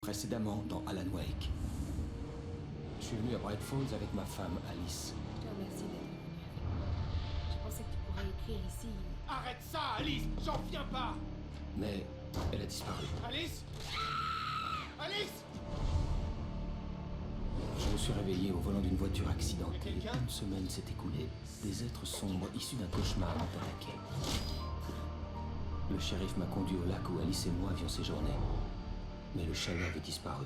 Précédemment dans Alan Wake. Je suis venu à Bright Falls avec ma femme, Alice. Je te remercie d'être venu avec moi. Je pensais que tu pourrais écrire ici. Arrête ça, Alice! J'en viens pas! Mais elle a disparu. Alice! Alice! Je me suis réveillé au volant d'une voiture accidentée. Quelqu'un? Une semaine s'est écoulée. Des êtres sombres issus d'un cauchemar m'ont attaqué. Le shérif m'a conduit au lac où Alice et moi avions séjourné. Mais le chalet avait disparu.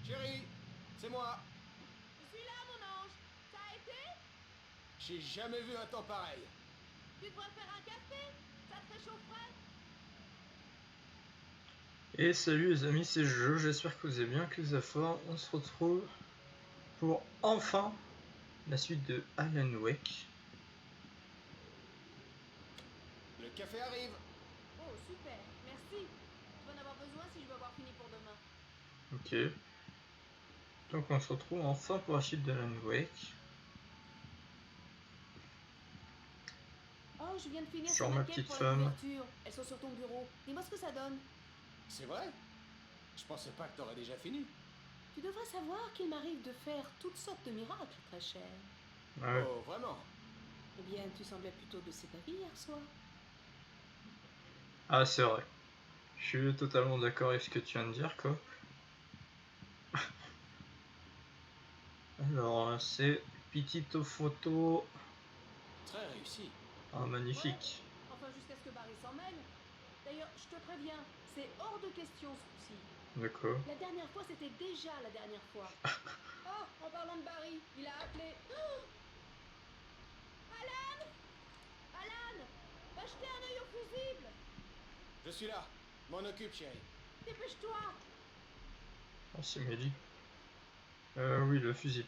Chérie, c'est moi. Je suis là, mon ange. Ça a été? J'ai jamais vu un temps pareil. Tu devrais faire un café. Ça te réchaufferait. Et salut les amis, c'est Joe, j'espère que vous allez bien, que vous allez fort. On se retrouve pour enfin la suite de Alan Wake. Le café arrive. Oh, super. Merci. Je vais en avoir besoin si je veux avoir fini pour demain. Ok. Donc on se retrouve enfin pour la suite d'Alan Wake. Oh, je viens de finir Sur ces ma maquettes petite pour femme. la couverture. Elles sont sur ton bureau. Dis-moi ce que ça donne. C'est vrai? Je pensais pas que t'aurais déjà fini. Tu devrais savoir qu'il m'arrive de faire toutes sortes de miracles, très cher. Ouais. Oh, vraiment? Eh bien, tu semblais plutôt de cet avis hier soir. Ah c'est vrai. Je suis totalement d'accord avec ce que tu viens de dire quoi. Alors c'est petite photo. Très réussi. Ah magnifique. Enfin, jusqu'à ce que Barry s'en mêle. D'ailleurs, je te préviens, c'est hors de question ce coup-ci. D'accord. La dernière fois, c'était déjà la dernière fois. Oh, en parlant de Barry, il a appelé. Oh Alan Alan Va jeter un œil au fusible. Je suis là. M'en occupe, chérie. Dépêche-toi. Ah c'est Mélie. Oui le fusil.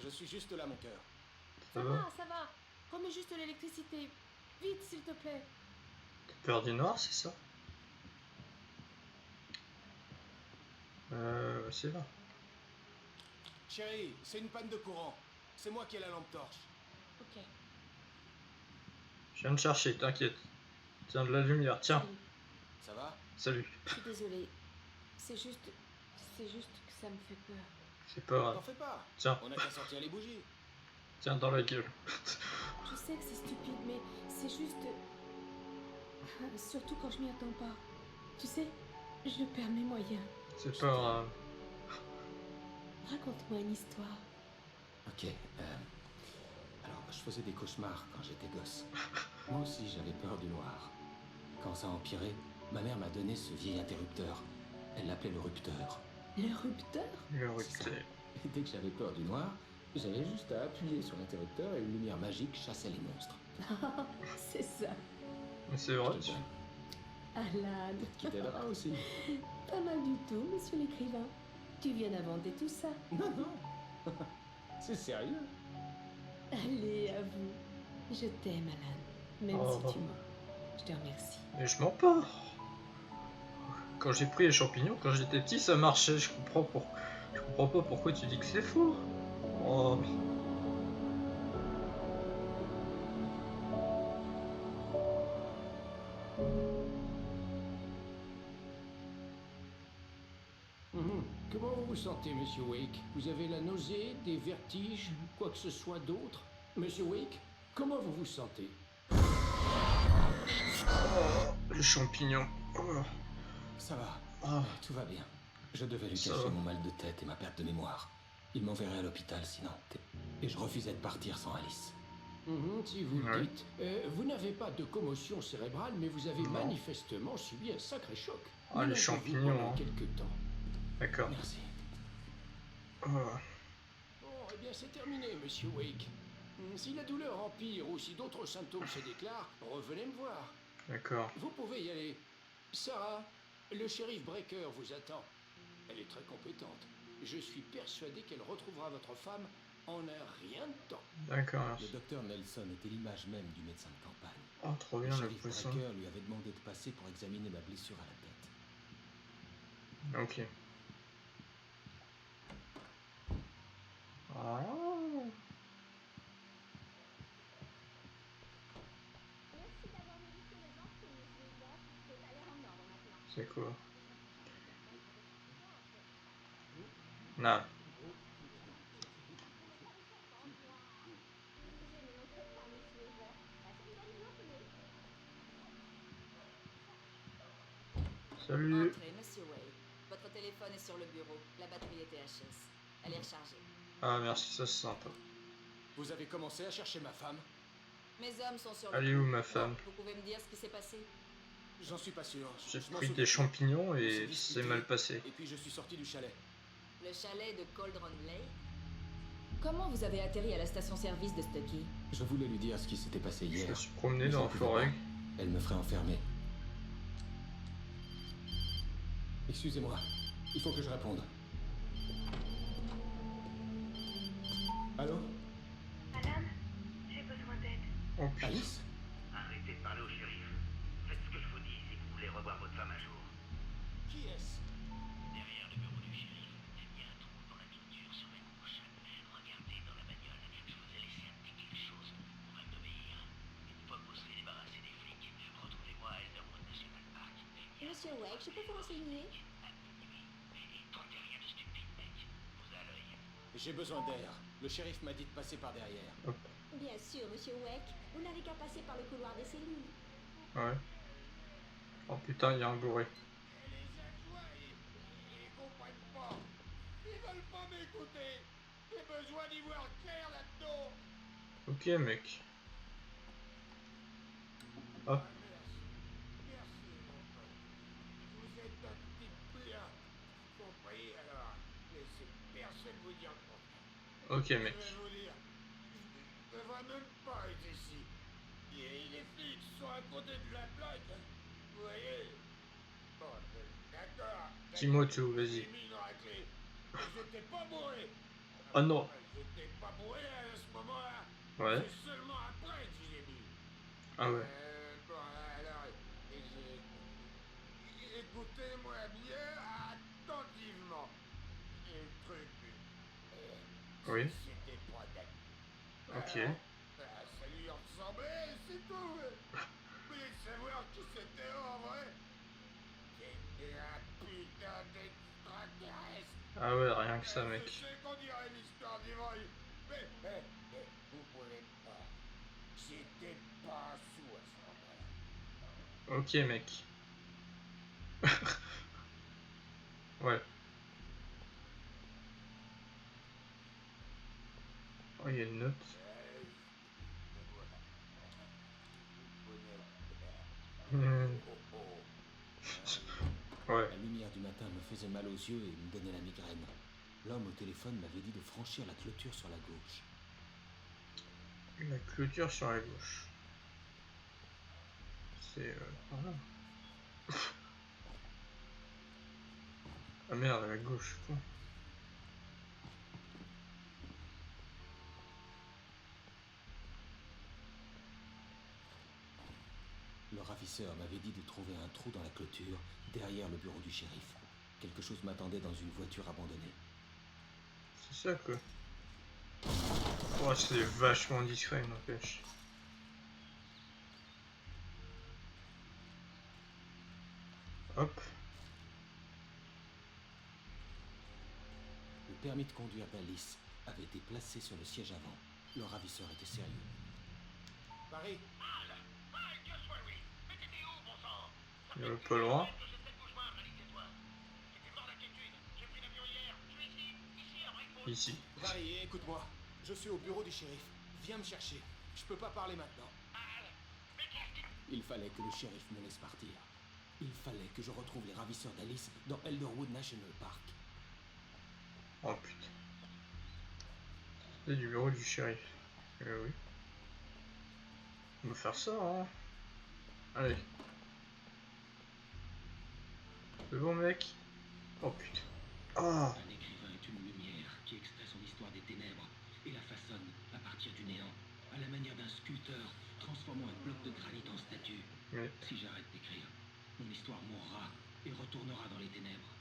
Je suis juste là, mon cœur. Ça va? Ça va. Remets juste l'électricité. Vite, s'il te plaît. T'as peur du noir c'est ça? C'est là. Chérie, c'est une panne de courant. C'est moi qui ai la lampe torche. Ok. Je viens de chercher, t'inquiète. Tiens de la lumière, tiens. Salut. Ça va? Salut. Je suis désolée. C'est juste que ça me fait peur. C'est pas T'en grave. fais pas. Tiens, On a qu'à sortir les bougies. tiens dans la gueule. Je sais que c'est stupide, mais c'est juste... Surtout quand je m'y attends pas. Tu sais, je perds mes moyens. C'est pas grave. Raconte-moi une histoire. Ok, alors, je faisais des cauchemars quand j'étais gosse. Moi aussi, j'avais peur du noir. Quand ça a empiré, ma mère m'a donné ce vieil interrupteur. Elle l'appelait le rupteur. Le rupteur? Le C'est ça. rupteur. Et dès que j'avais peur du noir, j'avais juste à appuyer sur l'interrupteur et une lumière magique chassait les monstres. C'est ça. Mais c'est vrai. Je te donne. Alan. Qui t'aidera aussi. Pas mal du tout, monsieur l'écrivain. Tu viens d'inventer tout ça. Non, non. C'est sérieux. Allez, à vous. Je t'aime, Alan. Même Oh. si tu mens. Je te remercie. Mais je mens pas. Quand j'ai pris les champignons, quand j'étais petit, ça marchait. Je comprends pas pourquoi tu dis que c'est faux. Oh. Comment vous vous sentez, Monsieur Wake? Vous avez la nausée, des vertiges, quoi que ce soit d'autre? Monsieur Wake, comment vous vous sentez? Les champignons. Oh. Ça va. Ah. Tout va bien. Je devais lui Ça cacher va. mon mal de tête et ma perte de mémoire. Il m'enverrait à l'hôpital sinon. Et je refusais de partir sans Alice. Si vous le Ouais. dites. Vous n'avez pas de commotion cérébrale, mais vous avez Non. manifestement subi un sacré choc. Ah, les Ménagez-vous champignons, pendant hein. quelques temps. D'accord. Merci. Oh. Bon, eh bien, c'est terminé, Monsieur Wake. Si la douleur empire ou si d'autres symptômes se déclarent, revenez me voir. D'accord. Vous pouvez y aller. Sarah, le shérif Breaker vous attend. Elle est très compétente. Je suis persuadé qu'elle retrouvera votre femme en un rien de temps. D'accord, Le merci. docteur Nelson était l'image même du médecin de campagne. Oh, trop Le bien le shérif poisson. Brecker lui avait demandé de passer pour examiner ma blessure à la tête. Ok. Ah, Merci d'avoir modifié les infos, monsieur Weaver. Tout a l'air en ordre maintenant. c'est quoi? Non. Je ne manquerai pas, monsieur Weaver. Passez une bonne journée. Salut. Entrez, monsieur Wade. Votre téléphone est sur le bureau. La batterie est THS. Elle est rechargée. Ah, merci, ça c'est sympa. Vous avez commencé à chercher ma femme? Mes hommes sont sur le Elle est coup. où ma femme? Vous pouvez me dire ce qui s'est passé? J'en suis pas sûr. J'ai Je m'en pris souviens des pas. champignons On s'est et disputé, c'est mal passé. Et puis je suis sorti du chalet. Le chalet de Cauldron Lake? Comment vous avez atterri à la station-service de Stucky? Je voulais lui dire ce qui s'était passé Je hier. me suis promené mais dans je la ne pouvais forêt. pas. Elle me ferait enfermer. Excusez-moi, il faut que je réponde. Allô? Madame, j'ai besoin d'aide. Oh putain. Alice? Arrêtez de parler au shérif. Faites ce que je vous dis si vous voulez revoir votre femme un jour. Qui est-ce? Derrière le bureau du shérif, il y a un trou dans la clôture sur la gauche. Regardez dans la bagnole. Je vous ai laissé un petit quelque chose pour m'obéir. Une fois que vous serez débarrassé des flics, retrouvez-moi à Elderwood National Park. Monsieur Wake, je peux vous renseigner? Et tentez rien de stupide, mec. Vous à l'œil. J'ai besoin d'air. Le shérif m'a dit de passer par derrière. Bien sûr, monsieur Wake. Vous n'avez qu'à passer par le couloir des cellules. Ouais. Oh putain, il y a un bourré. Les adjoints, ils comprennent pas. Ils veulent pas m'écouter. J'ai besoin d'y voir clair là-dedans. Ok, mec. Hop. Merci, mon pote. Vous êtes un type bien. Compris, alors. Laissez personne vous dire le contraire. Ok, mec. Je vais vous dire. Je devrais même pas être ici. Et les flics sont à côté de la plaque. Vous voyez? Bon, d'accord. Dis-moi tout, vas-y. J'ai mis dans la clé. Mais j'étais pas bourré. Ah non. J'étais pas bourré à ce moment-là. Ouais. C'est seulement après que j'y ai mis. Ah ouais. Bon, alors, écoutez-moi bien attentivement. Et le truc, Oui. c'était pas d'accord. Ok. Ça lui ressemblait, c'est tout. Vous voulez savoir qui c'était en vrai? C'était un putain d'extraterrestre. Ah ouais, rien que ça, mec. Je sais qu'on dirait l'histoire d'ivrogne, mais vous pouvez pas. J'étais pas sous à ce moment-là. Ok, mec. Ouais. Oh, il y a une note. Hmm. Ouais. La lumière du matin me faisait mal aux yeux et me donnait la migraine. L'homme au téléphone m'avait dit de franchir la clôture sur la gauche. La clôture sur la gauche. C'est par là. Ah merde, à la gauche, quoi. Le ravisseur m'avait dit de trouver un trou dans la clôture, derrière le bureau du shérif. Quelque chose m'attendait dans une voiture abandonnée. C'est ça, quoi. Oh, c'est vachement discret, n'empêche. Hop. Le permis de conduire d'Alice avait été placé sur le siège avant. Le ravisseur était sérieux. Paris, Il est pas loin. Ici. Paris, écoute-moi. Je suis au bureau du shérif. Viens me chercher. Je peux pas parler maintenant. Il fallait que le shérif me laisse partir. Il fallait que je retrouve les ravisseurs d'Alice dans Elderwood National Park. Oh putain. C'est du bureau du shérif. Eh oui. On va faire ça, hein. Allez. C'est bon, mec. Oh putain. Oh, Un écrivain est une lumière qui extrait son histoire des ténèbres et la façonne à partir du néant, à la manière d'un sculpteur transformant un bloc de granit en statue. mais... Si j'arrête d'écrire, mon histoire mourra et retournera dans les ténèbres.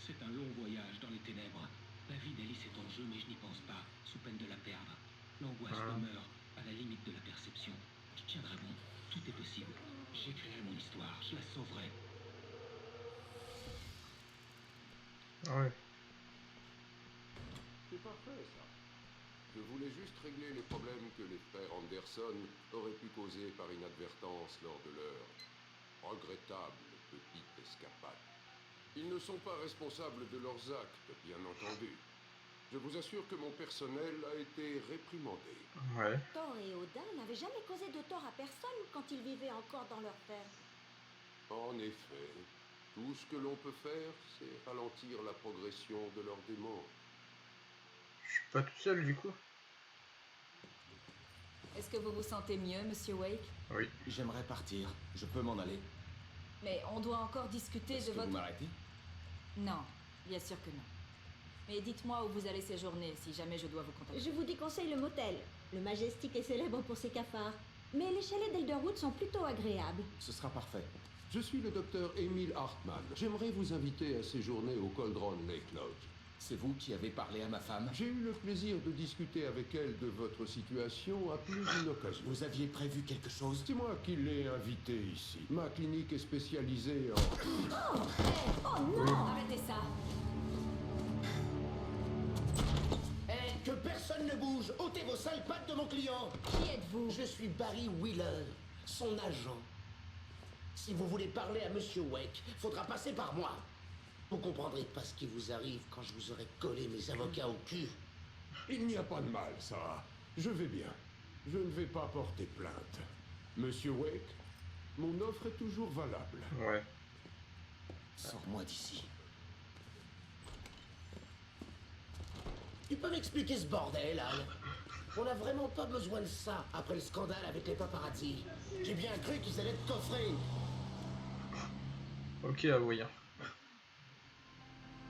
C'est un long voyage dans les ténèbres. La vie d'Alice est en jeu, mais je n'y pense pas, sous peine de la perdre. L'angoisse demeure à la limite de la perception. Je tiendrai bon, tout est possible. J'écrirai mon histoire, je la sauverai. Ouais. C'est parfait, ça. Je voulais juste régler les problèmes que les frères Anderson auraient pu causer par inadvertance lors de leur regrettable petite escapade. Ils ne sont pas responsables de leurs actes, bien entendu. Je vous assure que mon personnel a été réprimandé. Ouais. Thor et Odin n'avaient jamais causé de tort à personne quand ils vivaient encore dans leur terre. En effet, tout ce que l'on peut faire, c'est ralentir la progression de leurs démons. Je suis pas tout seul du coup. Est-ce que vous vous sentez mieux, Monsieur Wake? Oui. J'aimerais partir. Je peux m'en aller. Mais on doit encore discuter Est-ce de que votre... vous m'arrêtez? Non, bien sûr que non. Mais dites-moi où vous allez séjourner si jamais je dois vous contacter. Je vous déconseille le motel. Le Majestic est célèbre pour ses cafards. Mais les chalets d'Elderwood sont plutôt agréables. Ce sera parfait. Je suis le docteur Emile Hartmann. J'aimerais vous inviter à séjourner au Cauldron Lake Lodge. C'est vous qui avez parlé à ma femme? J'ai eu le plaisir de discuter avec elle de votre situation à plus d'une occasion. Vous aviez prévu quelque chose? C'est moi qui l'ai invitée ici. Ma clinique est spécialisée en... Oh non! Arrêtez ça! Eh, que personne ne bouge! Ôtez vos sales pattes de mon client! Qui êtes-vous? Je suis Barry Wheeler, son agent. Si vous voulez parler à Monsieur Wake, faudra passer par moi. Vous comprendrez pas ce qui vous arrive quand je vous aurai collé mes avocats au cul. Il n'y a pas de mal, ça. Je vais bien. Je ne vais pas porter plainte. Monsieur Wake, mon offre est toujours valable. Ouais. Sors-moi d'ici. Tu peux m'expliquer ce bordel, Al? On n'a vraiment pas besoin de ça après le scandale avec les paparazzi. J'ai bien cru qu'ils allaient te coffrer. Ok, hawaïen.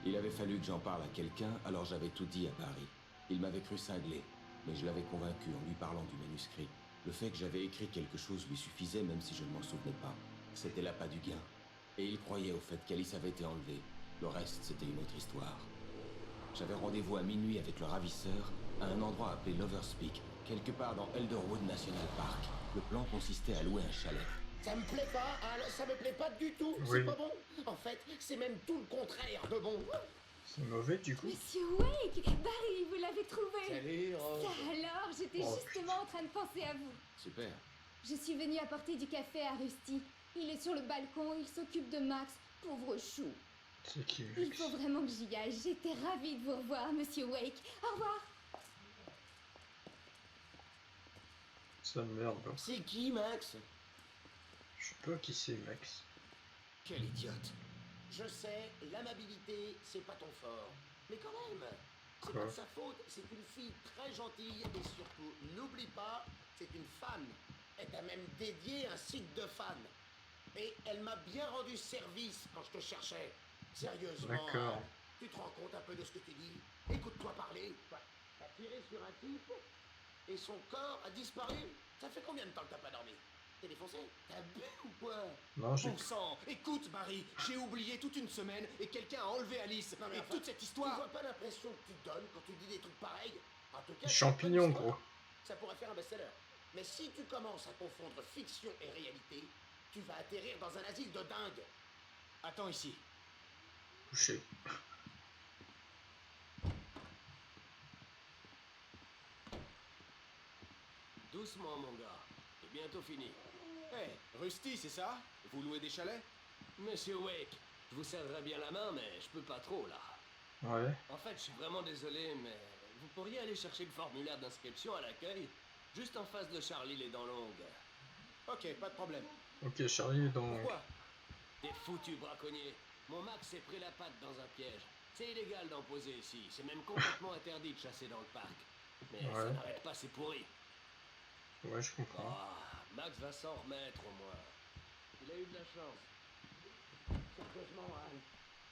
Il avait fallu que j'en parle à quelqu'un, alors j'avais tout dit à Barry. Il m'avait cru cinglé, mais je l'avais convaincu en lui parlant du manuscrit. Le fait que j'avais écrit quelque chose lui suffisait même si je ne m'en souvenais pas. C'était l'appât du gain. Et il croyait au fait qu'Alice avait été enlevée. Le reste, c'était une autre histoire. J'avais rendez-vous à minuit avec le ravisseur à un endroit appelé Lover's Peak, quelque part dans Elderwood National Park. Le plan consistait à louer un chalet. Ça me plaît pas, Al, ça me plaît pas du tout. Oui. C'est pas bon. En fait, c'est même tout le contraire de bon. C'est mauvais du coup. Monsieur Wake, Barry, vous l'avez trouvé. Salut, Rose. Ça alors, j'étais Oh, justement en train de penser à vous. Super. Je suis venue apporter du café à Rusty. Il est sur le balcon, il s'occupe de Max. Pauvre chou. C'est qui Il faut vraiment que j'y aille. J'étais ravie de vous revoir, Monsieur Wake. Au revoir. Ça merde. C'est qui, Max? Je sais pas qui c'est Max. Quel idiote. Je sais, l'amabilité, c'est pas ton fort. Mais quand même, c'est Quoi? pas de sa faute. C'est une fille très gentille et surtout, n'oublie pas, c'est une fan. Elle t'a même dédié un site de fans. Et elle m'a bien rendu service quand je te cherchais. Sérieusement, D'accord. hein, tu te rends compte un peu de ce que tu dis? Écoute-toi parler. T'as tiré sur un type et son corps a disparu. Ça fait combien de temps que t'as pas dormi? T'es défoncé? T'as bu ou quoi? Non, j'ai... Bon sang, écoute Barry, j'ai oublié toute une semaine et quelqu'un a enlevé Alice. Non, mais Et enfin, toute cette Tu histoire... vois pas l'impression que tu donnes quand tu dis des trucs pareils? En tout cas, Champignons, c'est une bonne histoire. gros. Ça pourrait faire un best-seller. Mais si tu commences à confondre fiction et réalité, tu vas atterrir dans un asile de dingue. Attends ici. Couché. Doucement mon gars, c'est bientôt fini. Hé, Rusty, c'est ça? Vous louez des chalets? Monsieur Wake, je vous serrerai bien la main, mais je peux pas trop, là. Ouais. En fait, je suis vraiment désolé, mais vous pourriez aller chercher le formulaire d'inscription à l'accueil, juste en face de Charlie les dents longues. Ok, pas de problème. Ok, Charlie est dans... Pourquoi? Des foutus braconniers. Mon Max s'est pris la patte dans un piège. C'est illégal d'en poser ici, c'est même complètement interdit de chasser dans le parc. Mais ça Ouais. n'arrête pas, c'est pourri. Ouais, je comprends. Ah, Max va s'en remettre au moins. Il a eu de la chance. Sérieusement, Anne,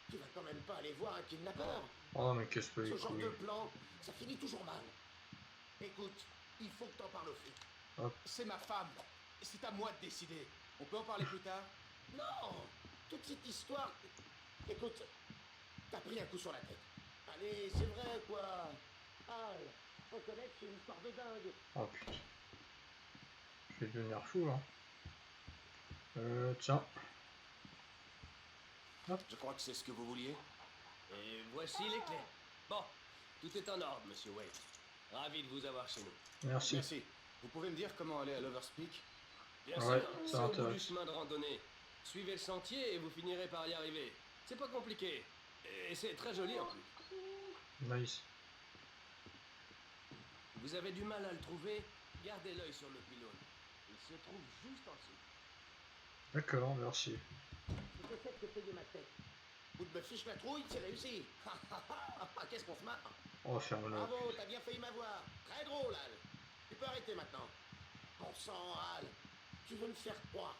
Tu vas quand même pas aller voir un kidnappeur. Oh, mais qu'est-ce que Ce les genre de couilles. plan, ça finit toujours mal. Écoute, il faut que t'en parles aux flics. C'est ma femme. C'est à moi de décider. On peut en parler plus tard? Non, toute cette histoire... Écoute, t'as pris un coup sur la tête. Allez, c'est vrai, quoi. Al, reconnaître, c'est une histoire de dingue. Oh putain. Je vais devenir fou là. Tiens. Je crois que c'est ce que vous vouliez. Et voici les clés. Bon, tout est en ordre, monsieur Wade. Ravi de vous avoir chez nous. Merci. Merci. Vous pouvez me dire comment aller à Loverspeak? Bien Ouais, sûr, ça c'est au bout du m'intéresse. chemin de randonnée. Suivez le sentier et vous finirez par y arriver. C'est pas compliqué. Et c'est très joli en plus. Nice. Vous avez du mal à le trouver? Gardez l'œil sur le pylône. Il se trouve juste en dessous. D'accord, merci. C'est que c'est que payer ma tête. Ou de me fiche la trouille, c'est réussi. Qu'est-ce qu'on se marre? On va faire un autre. Bravo, t'as bien failli m'avoir. Très drôle, Al. Tu peux arrêter maintenant. Bon sang, Al. Tu veux me faire croire